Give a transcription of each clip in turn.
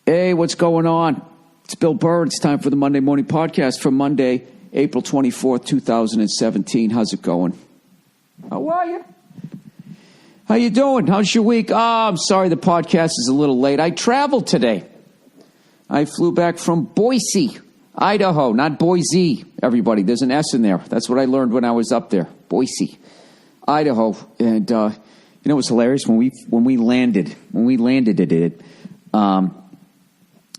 Hey, what's going on? It's Bill Burr. It's time for the Monday Morning Podcast for Monday, April 24th, 2017. How's it going? How are you? How you doing? How's your week? Oh, I'm sorry the podcast is a little late. I traveled today. I flew back from Boise, Idaho, not Boise, everybody. There's an S in there. That's what I learned when I was up there. Boise, Idaho. And, you know, it was hilarious when we landed at it.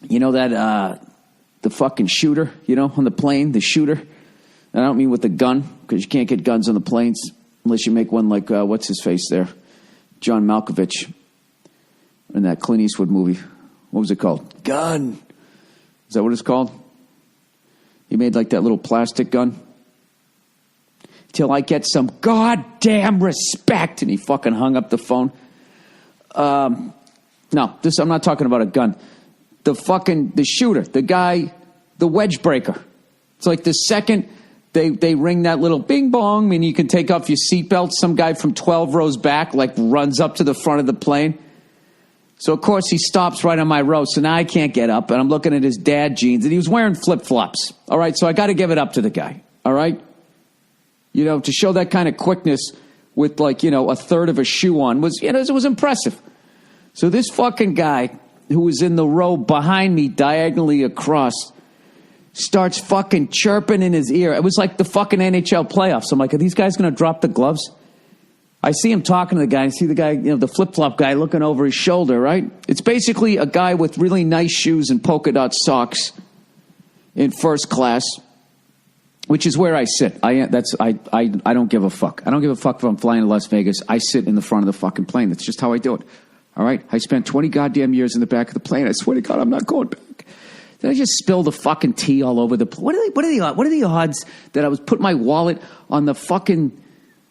You know that, the fucking shooter, you know, on the plane, the shooter. And I don't mean with the gun, because you can't get guns on the planes unless you make one like, what's his face there? John Malkovich in that Clint Eastwood movie. What was it called? Gun. Is that what it's called? He made like that little plastic gun. Till I get some goddamn respect. And he fucking hung up the phone. No, I'm not talking about a gun. The shooter, the guy, the Wedge Breaker. It's like the second they ring that little bing bong and you can take off your seatbelt, some guy from 12 rows back like runs up to the front of the plane. So, of course, he stops right on my row. So now I can't get up and I'm looking at his dad jeans and he was wearing flip-flops. All right, so I got to give it up to the guy. All right? You know, to show that kind of quickness with like, you know, a third of a shoe on was, you know, it was impressive. So this fucking guy who was in the row behind me diagonally across starts fucking chirping in his ear. It was like the fucking NHL playoffs. I'm like, are these guys going to drop the gloves? I see him talking to the guy. I see the guy, you know, the flip-flop guy looking over his shoulder, right? It's basically a guy with really nice shoes and polka dot socks in first class, which is where I sit. I don't give a fuck. I don't give a fuck if I'm flying to Las Vegas. I sit in the front of the fucking plane. That's just how I do it. All right? I spent 20 goddamn years in the back of the plane. I swear to God, I'm not going back. Did I just spill the fucking tea all over the place? What are the odds that I was putting my wallet on the fucking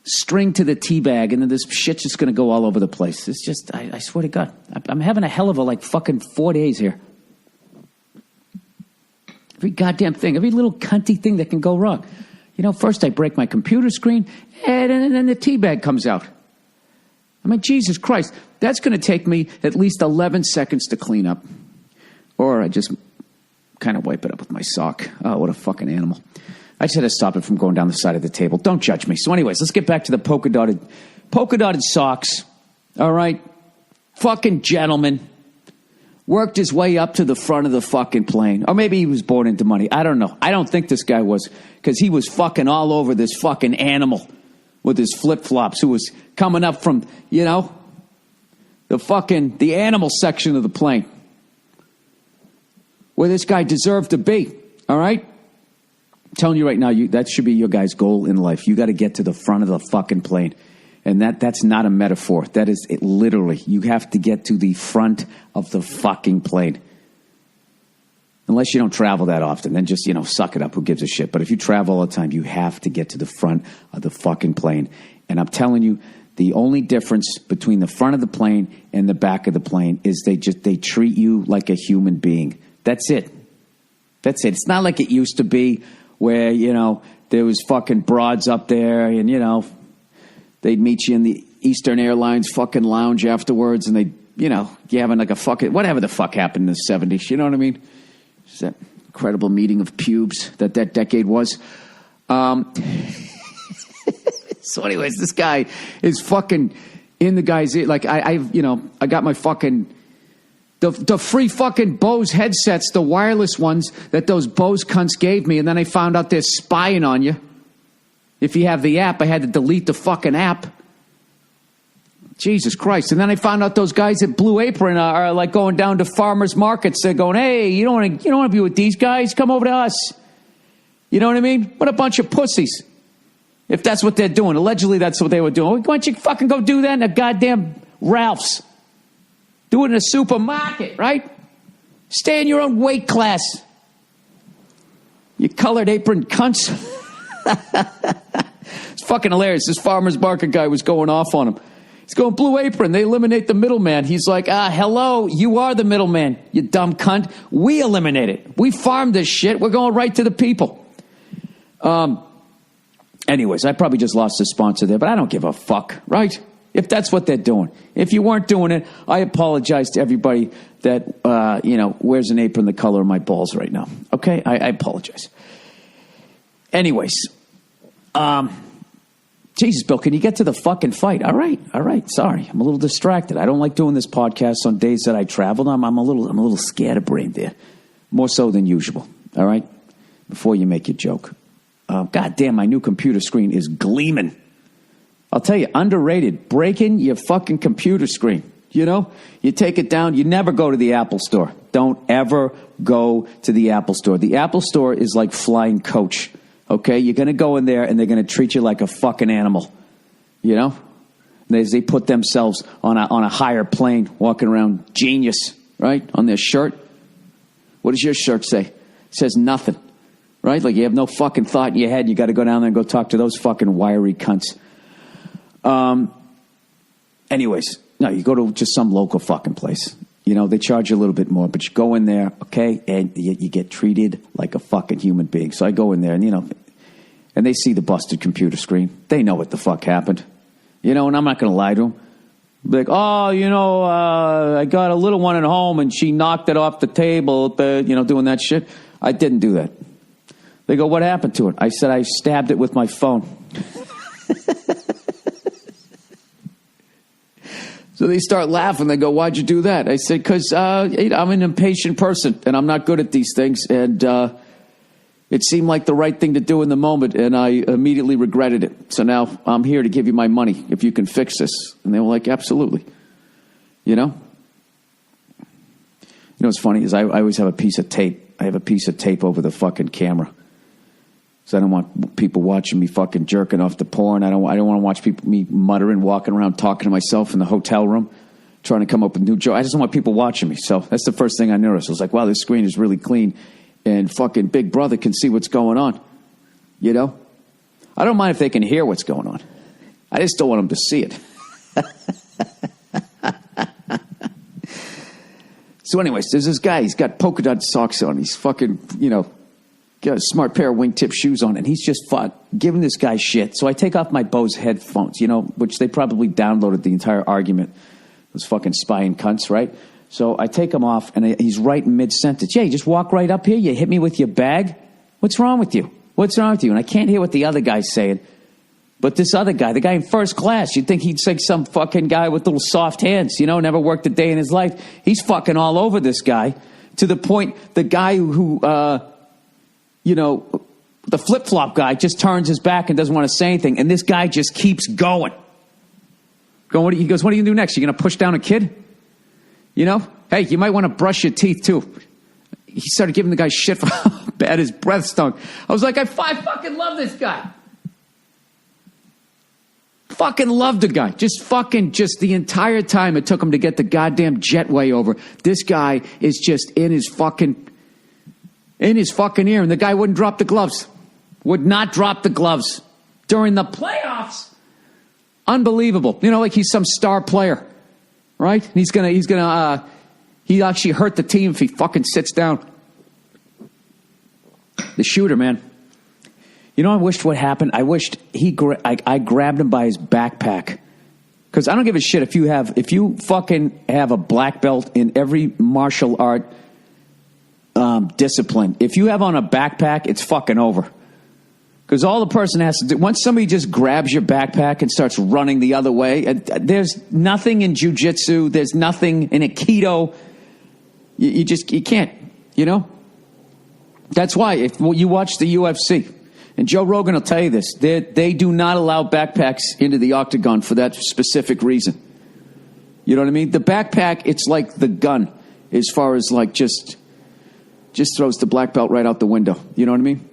string to the tea bag and then this shit's just going to go all over the place? It's just, I swear to God, I'm having a hell of a like fucking 4 days here. Every goddamn thing, every little cunty thing that can go wrong. You know, first I break my computer screen and then the tea bag comes out. I mean, Jesus Christ, that's going to take me at least 11 seconds to clean up. Or I just kind of wipe it up with my sock. Oh, what a fucking animal. I just had to stop it from going down the side of the table. Don't judge me. So anyways, let's get back to the polka dotted socks. All right. Fucking gentleman. Worked his way up to the front of the fucking plane. Or maybe he was born into money. I don't know. I don't think this guy was, because he was fucking all over this fucking animal with his flip-flops who was coming up from, you know, the animal section of the plane. Where this guy deserved to be. All right? I'm telling you right now, that should be your guy's goal in life. You got to get to the front of the fucking plane. And that's not a metaphor. That is it, literally. You have to get to the front of the fucking plane. Unless you don't travel that often, then just, you know, suck it up. Who gives a shit? But if you travel all the time, you have to get to the front of the fucking plane. And I'm telling you, the only difference between the front of the plane and the back of the plane is they treat you like a human being. That's it. That's it. It's not like it used to be where, you know, there was fucking broads up there and, you know, they'd meet you in the Eastern Airlines fucking lounge afterwards and they'd, you know, you having like a fucking, whatever the fuck happened in the 70s. You know what I mean? It's that incredible meeting of pubes that decade was. So anyways, this guy is fucking in the guy's ear. Like I got my fucking, the free fucking Bose headsets, the wireless ones that those Bose cunts gave me. And then I found out they're spying on you. If you have the app, I had to delete the fucking app. Jesus Christ. And then I found out those guys at Blue Apron are like going down to farmers markets. They're going, hey, you don't want to be with these guys? Come over to us. You know what I mean? What a bunch of pussies. If that's what they're doing. Allegedly, that's what they were doing. Why don't you fucking go do that in a goddamn Ralph's? Do it in a supermarket, right? Stay in your own weight class. You colored apron cunts. It's fucking hilarious. This farmer's market guy was going off on him. He's going, Blue Apron, they eliminate the middleman. He's like, hello, you are the middleman, you dumb cunt. We eliminate it. We farm this shit. We're going right to the people. Anyways, I probably just lost a sponsor there, but I don't give a fuck, right? If that's what they're doing. If you weren't doing it, I apologize to everybody that, wears an apron the color of my balls right now. Okay? I apologize. Anyways. Jesus, Bill, can you get to the fucking fight? All right. Sorry. I'm a little distracted. I don't like doing this podcast on days that I traveled. I'm a little scatterbrained there. More so than usual. All right? Before you make your joke. God damn, my new computer screen is gleaming. I'll tell you, underrated. Breaking your fucking computer screen. You take it down. You never go to the Apple store. Don't ever go to the Apple store. The Apple store is like flying coach. Okay? You're going to go in there and they're going to treat you like a fucking animal. They put themselves on a higher plane, walking around genius, right? On their shirt. What does your shirt say? It says nothing. Right? Like you have no fucking thought in your head. You got to go down there and go talk to those fucking wiry cunts. Anyways, no, you go to just some local fucking place. They charge you a little bit more, but you go in there, okay, and you get treated like a fucking human being. So I go in there and, and they see the busted computer screen. They know what the fuck happened. And I'm not going to lie to them. Like, I got a little one at home and she knocked it off the table, doing that shit. I didn't do that. They go, what happened to it? I said, I stabbed it with my phone. So they start laughing. They go, why'd you do that? I said, because I'm an impatient person and I'm not good at these things. And it seemed like the right thing to do in the moment. And I immediately regretted it. So now I'm here to give you my money if you can fix this. And they were like, absolutely. What's funny is I always have a piece of tape. I have a piece of tape over the fucking camera. So I don't want people watching me fucking jerking off to porn. I don't want to watch me muttering, walking around, talking to myself in the hotel room, trying to come up with new jokes. I just don't want people watching me. So that's the first thing I noticed. I was like, wow, this screen is really clean, and fucking Big Brother can see what's going on. I don't mind if they can hear what's going on. I just don't want them to see it. So anyways, there's this guy. He's got polka dot socks on. He's fucking, got a smart pair of wingtip shoes on, and he's just giving this guy shit. So I take off my Bose headphones, which they probably downloaded the entire argument. Those fucking spying cunts, right? So I take them off, and he's right in mid-sentence. Yeah, you just walk right up here. You hit me with your bag. What's wrong with you? What's wrong with you? And I can't hear what the other guy's saying. But this other guy, the guy in first class, you'd think he's like some fucking guy with little soft hands, never worked a day in his life. He's fucking all over this guy to the point the guy who, the flip-flop guy just turns his back and doesn't want to say anything. And this guy just keeps going. He goes, what are you going to do next? You going to push down a kid? Hey, you might want to brush your teeth too. He started giving the guy shit for how bad his breath stunk. I was like, I fucking love this guy. Fucking loved the guy. Just the entire time it took him to get the goddamn jetway over. This guy is just in his fucking ear, and the guy wouldn't drop the gloves. Would not drop the gloves during the playoffs. Unbelievable. Like he's some star player, right? He actually hurt the team if he fucking sits down. The shooter, man. I wished what happened. I wished I grabbed him by his backpack. Because I don't give a shit if you fucking have a black belt in every martial art discipline. If you have on a backpack, it's fucking over. Because all the person has to do, once somebody just grabs your backpack and starts running the other way, there's nothing in jiu-jitsu, there's nothing in Aikido. You can't, That's why if you watch the UFC, and Joe Rogan will tell you this, they do not allow backpacks into the octagon for that specific reason. You know what I mean? The backpack, it's like the gun, as far as like just throws the black belt right out the window. You know what I mean?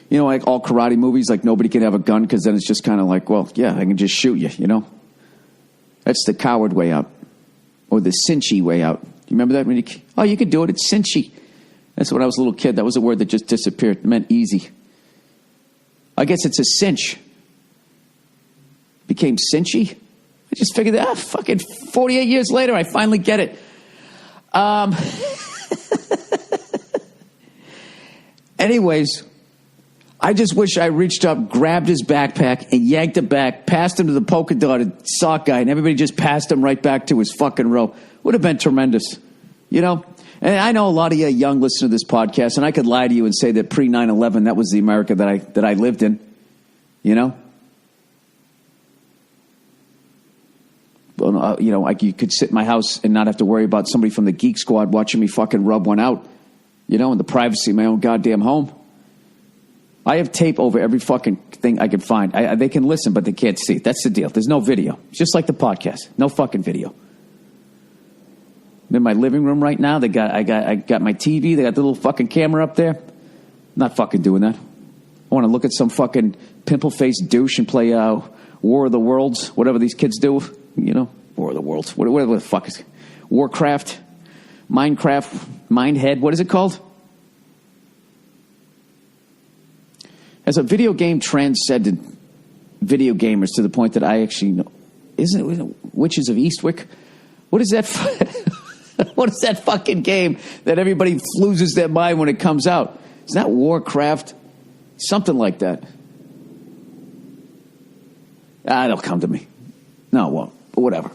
Like all karate movies, like nobody can have a gun because then it's just kind of like, well, yeah, I can just shoot you, That's the coward way out. Or the cinchy way out. You remember that? You can do it. It's cinchy. That's when I was a little kid. That was a word that just disappeared. It meant easy. I guess it's a cinch. Became cinchy? I just figured that, fucking 48 years later, I finally get it. Anyways, I just wish I reached up, grabbed his backpack, and yanked it back, passed him to the polka dotted sock guy, and everybody just passed him right back to his fucking row. Would have been tremendous, you know? And I know a lot of you young listen to this podcast, and I could lie to you and say that pre 9/11, that was the America that I lived in, you know? Well, you know, you could sit in my house and not have to worry about somebody from the Geek Squad watching me fucking rub one out, you know, in the privacy of my own goddamn home. I have tape over every fucking thing I can find. They can listen, but they can't see. That's the deal. There's no video. It's just like the podcast. No fucking video. I'm in my living room right now. I got my TV. They got the little fucking camera up there. I'm not fucking doing that. I want to look at some fucking pimple-faced douche and play War of the Worlds, whatever these kids do. You know, War of the Worlds. Whatever the fuck is it? Warcraft, Minecraft, Mindhead. What is it called? As a video game transcended video gamers to the point that I actually know. Isn't it Witches of Eastwick? What is that? What is that fucking game that everybody loses their mind when it comes out? Is that Warcraft? Something like that. It'll come to me. No, it won't. But whatever.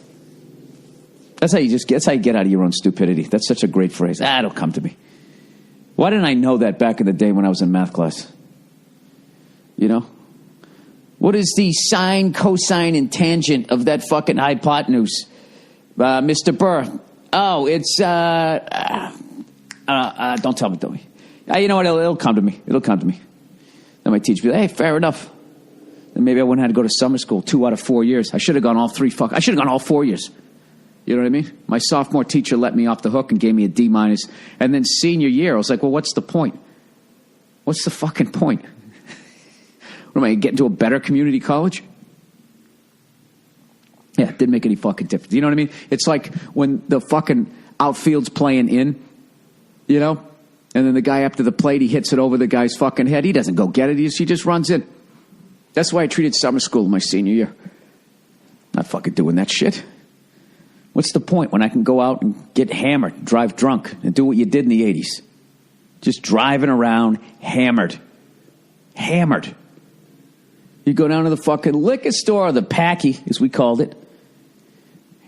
That's how you get out of your own stupidity. That's such a great phrase. It'll come to me. Why didn't I know that back in the day when I was in math class? You know? What is the sine, cosine, and tangent of that fucking hypotenuse? Mr. Burr. Oh, it's, don't tell me. You know what? It'll come to me. It'll come to me. Then my teacher will be like, hey, fair enough. Then maybe I wouldn't have to go to summer school 2 out of 4 years. I should have gone all 4 years. You know what I mean? My sophomore teacher let me off the hook and gave me a D-. And then senior year, I was like, well, what's the point? What's the fucking point? What am I, getting to a better community college? Yeah, it didn't make any fucking difference. You know what I mean? It's like when the fucking outfield's playing in, you know? And then the guy up to the plate, he hits it over the guy's fucking head. He doesn't go get it. He just runs in. That's why I treated summer school my senior year. Not fucking doing that shit. What's the point when I can go out and get hammered, drive drunk, and do what you did in the 80s? Just driving around hammered. Hammered. You go down to the fucking liquor store, or the Packy, as we called it.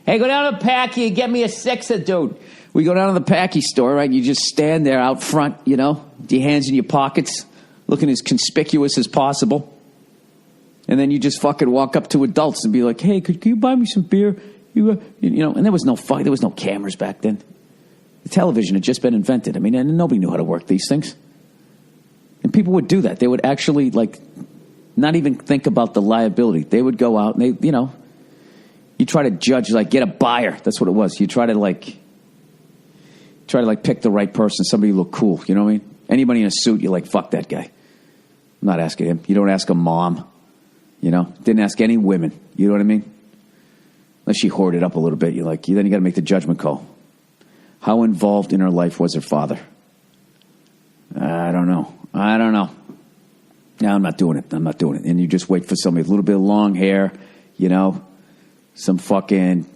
Hey, go down to the Packy and get me a sixer, dude. We go down to the Packy store, right? You just stand there out front, you know, with your hands in your pockets, looking as conspicuous as possible. And then you just fucking walk up to adults and be like, hey, can you buy me some beer? You know, and there was no fight. There was no cameras back then. The television had just been invented. I mean, and nobody knew how to work these things. And people would do that. They would actually, like, not even think about the liability. They would go out and they, you know, you try to judge, like, get a buyer. That's what it was. You try to pick the right person, somebody who looked cool. You know what I mean? Anybody in a suit, you're like, fuck that guy. I'm not asking him. You don't ask a mom. You know, didn't ask any women. You know what I mean? Unless she hoarded up a little bit, then you got to make the judgment call. How involved in her life was her father? I don't know. No, I'm not doing it. And you just wait for somebody with a little bit of long hair, you know, some fucking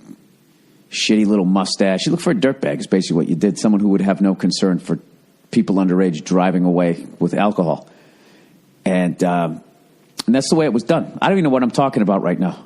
shitty little mustache. You look for a dirtbag is basically what you did. Someone who would have no concern for people underage driving away with alcohol. And that's the way it was done. I don't even know what I'm talking about right now.